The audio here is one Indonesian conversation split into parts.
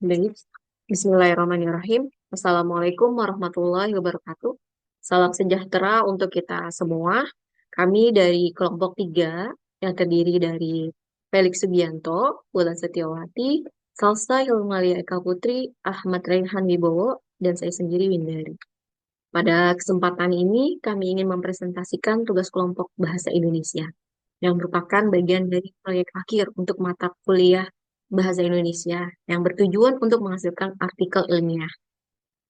Baik. Bismillahirrahmanirrahim. Assalamualaikum warahmatullahi wabarakatuh. Salam sejahtera untuk kita semua. Kami dari kelompok 3 yang terdiri dari Felix Sugianto, Wulan Setiawati, Salsa Hilmalia Eka Putri, Ahmad Raihan Wibowo, dan saya sendiri Windari. Pada kesempatan ini, kami ingin mempresentasikan tugas kelompok Bahasa Indonesia yang merupakan bagian dari proyek akhir untuk mata kuliah Bahasa Indonesia yang bertujuan untuk menghasilkan artikel ilmiah.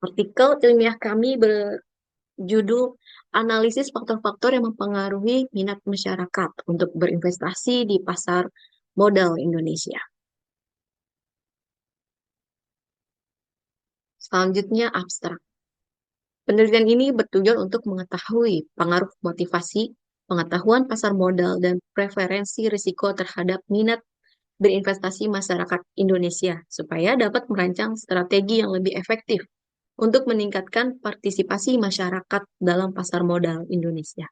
Artikel ilmiah kami berjudul Analisis Faktor-Faktor yang Mempengaruhi Minat Masyarakat untuk Berinvestasi di Pasar Modal Indonesia. Selanjutnya, abstrak. Penelitian ini bertujuan untuk mengetahui pengaruh motivasi, pengetahuan pasar modal, dan preferensi risiko terhadap minat berinvestasi masyarakat Indonesia supaya dapat merancang strategi yang lebih efektif untuk meningkatkan partisipasi masyarakat dalam pasar modal Indonesia.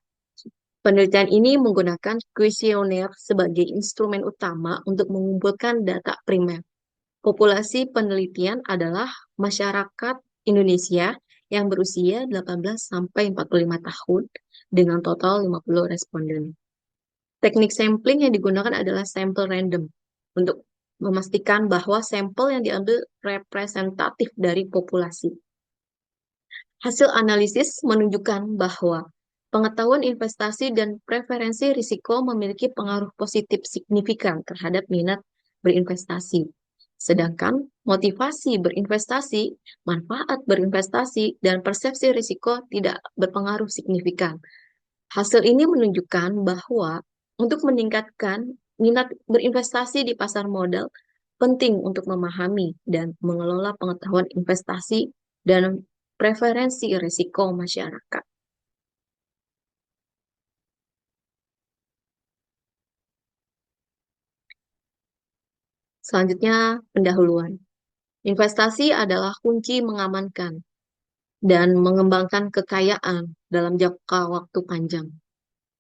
Penelitian ini menggunakan kuesioner sebagai instrumen utama untuk mengumpulkan data primer. Populasi penelitian adalah masyarakat Indonesia yang berusia 18 sampai 45 tahun dengan total 50 responden. Teknik sampling yang digunakan adalah sampel random untuk memastikan bahwa sampel yang diambil representatif dari populasi. Hasil analisis menunjukkan bahwa pengetahuan investasi dan preferensi risiko memiliki pengaruh positif signifikan terhadap minat berinvestasi. Sedangkan motivasi berinvestasi, manfaat berinvestasi, dan persepsi risiko tidak berpengaruh signifikan. Hasil ini menunjukkan bahwa untuk meningkatkan minat berinvestasi di pasar modal, penting untuk memahami dan mengelola pengetahuan investasi dan preferensi risiko masyarakat. Selanjutnya, pendahuluan. Investasi adalah kunci mengamankan dan mengembangkan kekayaan dalam jangka waktu panjang.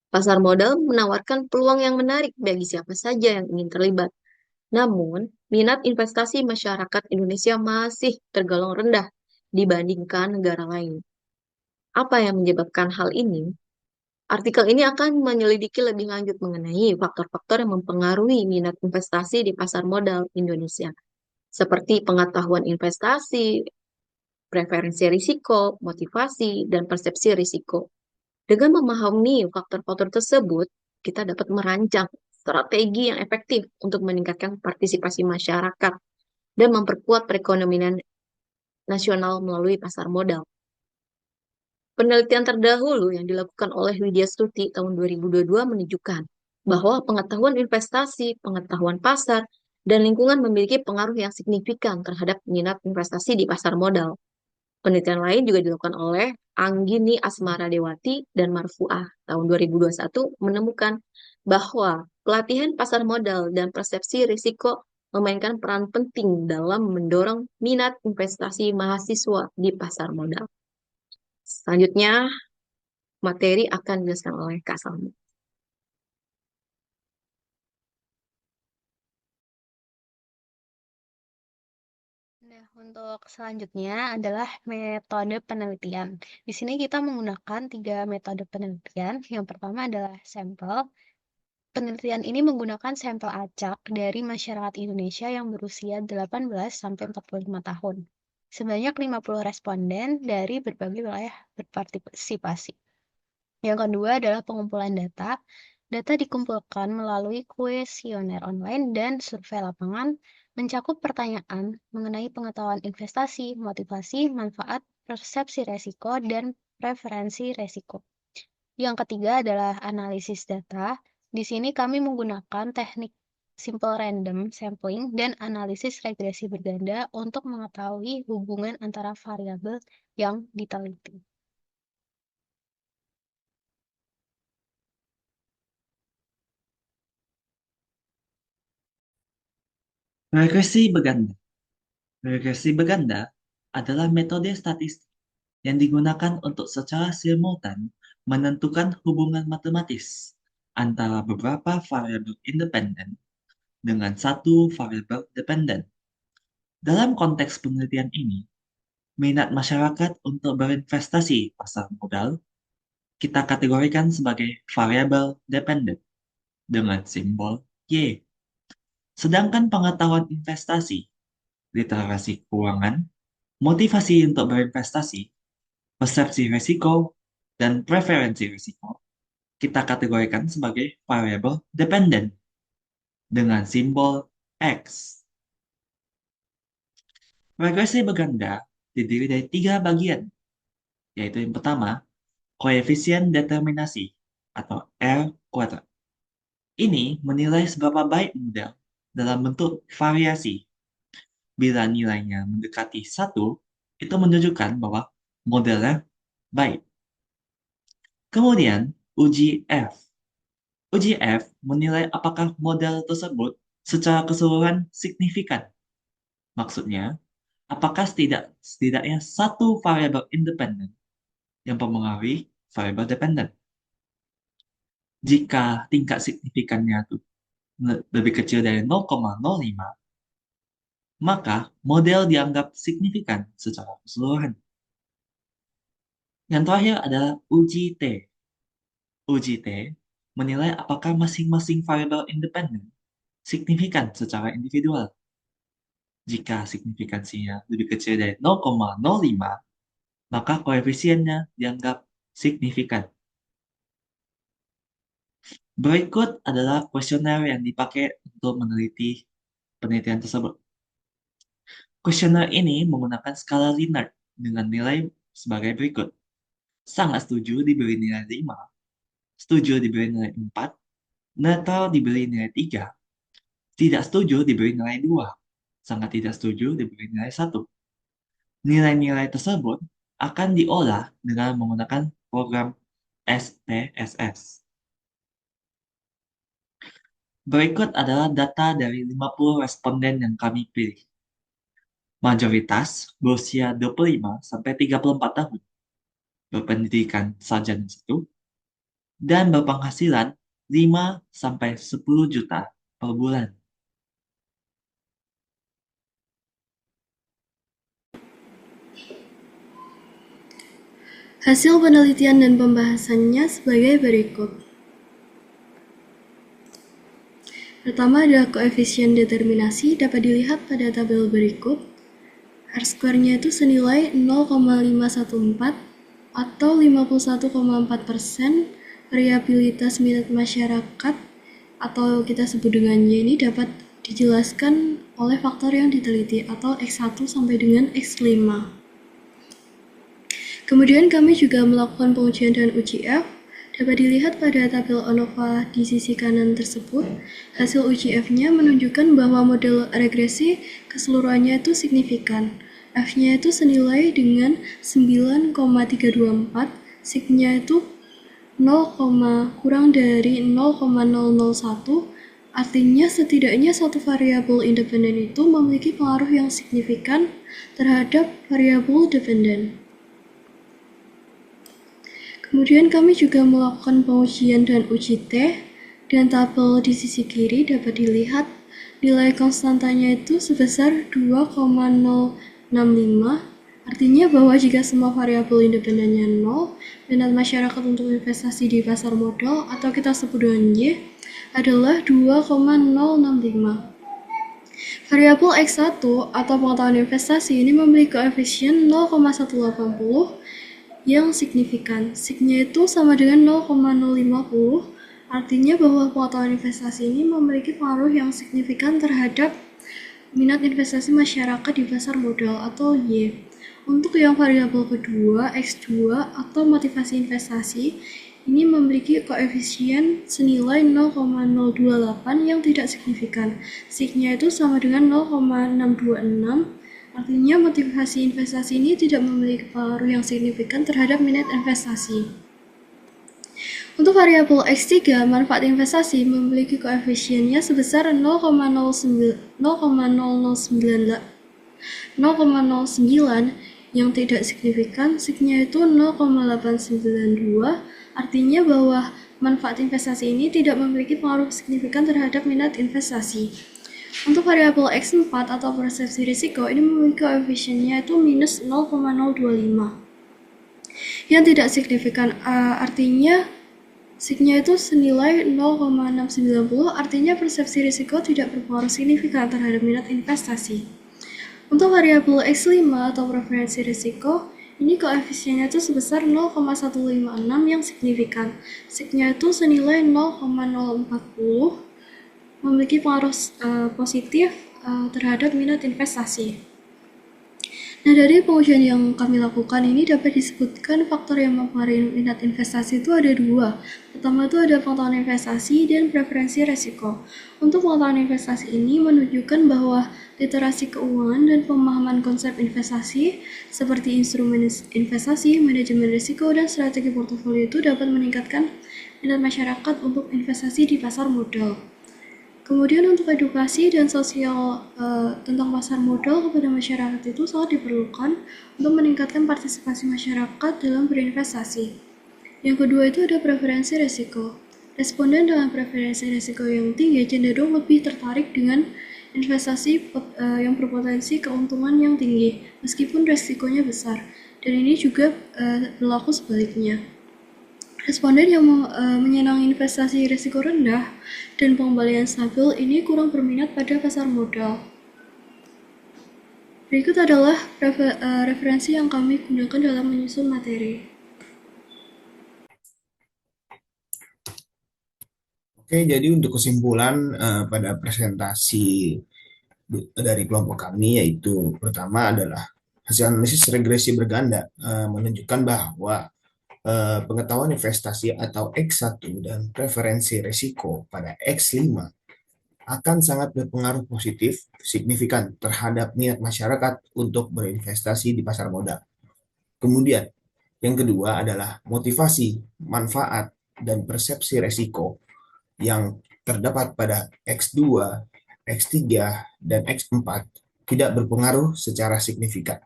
Pasar modal menawarkan peluang yang menarik bagi siapa saja yang ingin terlibat. Namun, minat investasi masyarakat Indonesia masih tergolong rendah dibandingkan negara lain. Apa yang menyebabkan hal ini? Artikel ini akan menyelidiki lebih lanjut mengenai faktor-faktor yang mempengaruhi minat investasi di pasar modal Indonesia, seperti pengetahuan investasi, preferensi risiko, motivasi, dan persepsi risiko. Dengan memahami faktor-faktor tersebut, kita dapat merancang strategi yang efektif untuk meningkatkan partisipasi masyarakat dan memperkuat perekonomian nasional melalui pasar modal. Penelitian terdahulu yang dilakukan oleh Widya Stuti tahun 2022 menunjukkan bahwa pengetahuan investasi, pengetahuan pasar, dan lingkungan memiliki pengaruh yang signifikan terhadap minat investasi di pasar modal. Penelitian lain juga dilakukan oleh Anggini Asmara Dewati dan Marfuah tahun 2021 menemukan bahwa pelatihan pasar modal dan persepsi risiko memainkan peran penting dalam mendorong minat investasi mahasiswa di pasar modal. Selanjutnya, materi akan dijelaskan oleh Kak Salma. Nah, untuk selanjutnya adalah metode penelitian. Di sini kita menggunakan 3 metode penelitian. Yang pertama adalah sampel. Penelitian ini menggunakan sampel acak dari masyarakat Indonesia yang berusia 18 sampai 45 tahun. Sebanyak 50 responden dari berbagai wilayah berpartisipasi. Yang kedua adalah pengumpulan data. Data dikumpulkan melalui kuesioner online dan survei lapangan mencakup pertanyaan mengenai pengetahuan investasi, motivasi, manfaat, persepsi resiko, dan preferensi resiko. Yang ketiga adalah analisis data. Di sini kami menggunakan teknik simple random sampling dan analisis regresi berganda untuk mengetahui hubungan antara variabel yang diteliti. Regresi berganda. Regresi berganda adalah metode statistik yang digunakan untuk secara simultan menentukan hubungan matematis antara beberapa variabel independen dengan satu variabel dependen. Dalam konteks penelitian ini, minat masyarakat untuk berinvestasi di pasar modal kita kategorikan sebagai variabel dependent dengan simbol Y. Sedangkan pengetahuan investasi, literasi keuangan, motivasi untuk berinvestasi, persepsi risiko, dan preferensi risiko kita kategorikan sebagai variabel dependent dengan simbol X. Regresi berganda terdiri dari 3 bagian, yaitu yang pertama, koefisien determinasi atau R kuadrat. Ini menilai seberapa baik model dalam bentuk variasi. Bila nilainya mendekati 1, itu menunjukkan bahwa modelnya baik. Kemudian, uji F. Uji F menilai apakah model tersebut secara keseluruhan signifikan. Maksudnya, apakah setidaknya satu variabel independen yang mempengaruhi variabel dependen. Jika tingkat signifikannya itu lebih kecil dari 0,05, maka model dianggap signifikan secara keseluruhan. Yang terakhir adalah uji T. Uji T menilai apakah masing-masing variabel independen signifikan secara individual. Jika signifikansinya lebih kecil dari 0,05, maka koefisiennya dianggap signifikan. Berikut adalah kuesioner yang dipakai untuk meneliti penelitian tersebut. Kuesioner ini menggunakan skala Likert dengan nilai sebagai berikut. Sangat setuju diberi nilai 5, setuju diberi nilai 4, netral diberi nilai 3, tidak setuju diberi nilai 2, sangat tidak setuju diberi nilai 1. Nilai-nilai tersebut akan diolah dengan menggunakan program SPSS. Berikut adalah data dari 50 responden yang kami pilih. Mayoritas berusia 25 sampai 34 tahun, berpendidikan sarjana 1, dan berpenghasilan 5 sampai 10 juta per bulan. Hasil penelitian dan pembahasannya sebagai berikut. Pertama adalah koefisien determinasi dapat dilihat pada tabel berikut. R-square-nya itu senilai 0,514 atau 51,4%. Variabilitas minat masyarakat atau kita sebut dengan Y ini dapat dijelaskan oleh faktor yang diteliti atau X1 sampai dengan X5. Kemudian kami juga melakukan pengujian dan uji F. Dapat dilihat pada tabel ANOVA di sisi kanan tersebut. Hasil uji F-nya menunjukkan bahwa model regresi keseluruhannya itu signifikan. F-nya itu senilai dengan 9,324, sig-nya itu 0, kurang dari 0,001, artinya setidaknya satu variabel independen itu memiliki pengaruh yang signifikan terhadap variabel dependen. Kemudian kami juga melakukan pengujian dan uji T, dan tabel di sisi kiri dapat dilihat nilai konstantanya itu sebesar 2,065, artinya bahwa jika semua variabel independennya 0, minat masyarakat untuk investasi di pasar modal atau kita sebut dengan Y adalah 2,065. Variabel X1 atau pengetahuan investasi ini memiliki koefisien 0,180 yang signifikan. Sig-nya itu sama dengan 0,050, artinya bahwa pengetahuan investasi ini memiliki pengaruh yang signifikan terhadap minat investasi masyarakat di pasar modal atau Y. Untuk yang variabel kedua, X2 atau motivasi investasi, ini memiliki koefisien senilai 0,028 yang tidak signifikan. Sig-nya itu sama dengan 0,626, artinya motivasi investasi ini tidak memiliki pengaruh yang signifikan terhadap minat investasi. Untuk variabel X3, manfaat investasi memiliki koefisiennya sebesar 0,009 yang tidak signifikan. Sig-nya itu 0,892, artinya bahwa manfaat investasi ini tidak memiliki pengaruh signifikan terhadap minat investasi. Untuk variabel X4 atau persepsi risiko ini memiliki koefisiennya itu minus 0,025 yang tidak signifikan, artinya signya itu senilai 0,690, artinya persepsi risiko tidak berpengaruh signifikan terhadap minat investasi. Untuk variabel X5 atau preferensi risiko, ini koefisiennya itu sebesar 0,156 yang signifikan. Signya itu senilai 0,040, memiliki pengaruh positif terhadap minat investasi. Nah, dari pengujian yang kami lakukan ini dapat disebutkan faktor yang mempengaruhi minat investasi itu ada dua. Pertama itu ada pengetahuan investasi dan preferensi resiko. Untuk pengetahuan investasi ini menunjukkan bahwa literasi keuangan dan pemahaman konsep investasi seperti instrumen investasi, manajemen risiko, dan strategi portofolio itu dapat meningkatkan minat masyarakat untuk investasi di pasar modal. Kemudian untuk edukasi dan sosial tentang pasar modal kepada masyarakat itu sangat diperlukan untuk meningkatkan partisipasi masyarakat dalam berinvestasi. Yang kedua itu ada preferensi resiko. Responden dengan preferensi resiko yang tinggi cenderung lebih tertarik dengan investasi yang berpotensi keuntungan yang tinggi, meskipun resikonya besar. Dan ini juga berlaku sebaliknya. Responden yang menyenangi investasi risiko rendah dan pengembalian stabil ini kurang berminat pada pasar modal. Berikut adalah referensi yang kami gunakan dalam menyusun materi. Oke, jadi untuk kesimpulan pada presentasi dari kelompok kami yaitu pertama adalah hasil analisis regresi berganda menunjukkan bahwa pengetahuan investasi atau X1 dan preferensi risiko pada X5 akan sangat berpengaruh positif signifikan terhadap minat masyarakat untuk berinvestasi di pasar modal. Kemudian, yang kedua adalah motivasi, manfaat, dan persepsi risiko yang terdapat pada X2, X3, dan X4 tidak berpengaruh secara signifikan.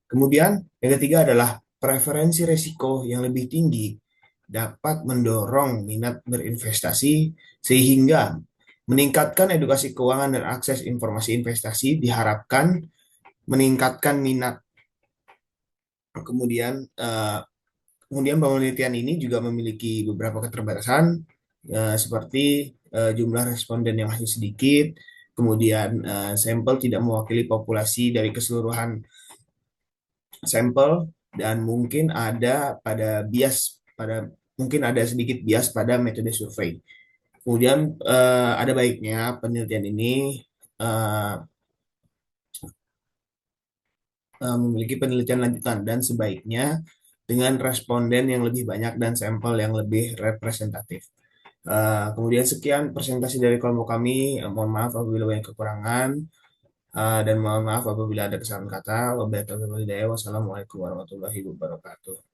Kemudian, yang ketiga adalah preferensi risiko yang lebih tinggi dapat mendorong minat berinvestasi sehingga meningkatkan edukasi keuangan dan akses informasi investasi diharapkan meningkatkan minat. Kemudian penelitian ini juga memiliki beberapa keterbatasan seperti jumlah responden yang masih sedikit, kemudian sampel tidak mewakili populasi dari keseluruhan sampel, dan mungkin ada sedikit bias pada metode survei. Kemudian ada baiknya penelitian ini memiliki penelitian lanjutan dan sebaiknya dengan responden yang lebih banyak dan sampel yang lebih representatif. Kemudian sekian presentasi dari kelompok kami. Mohon maaf apabila banyak kekurangan dan mohon maaf apabila ada kesalahan kata. Wassalamualaikum warahmatullahi wabarakatuh.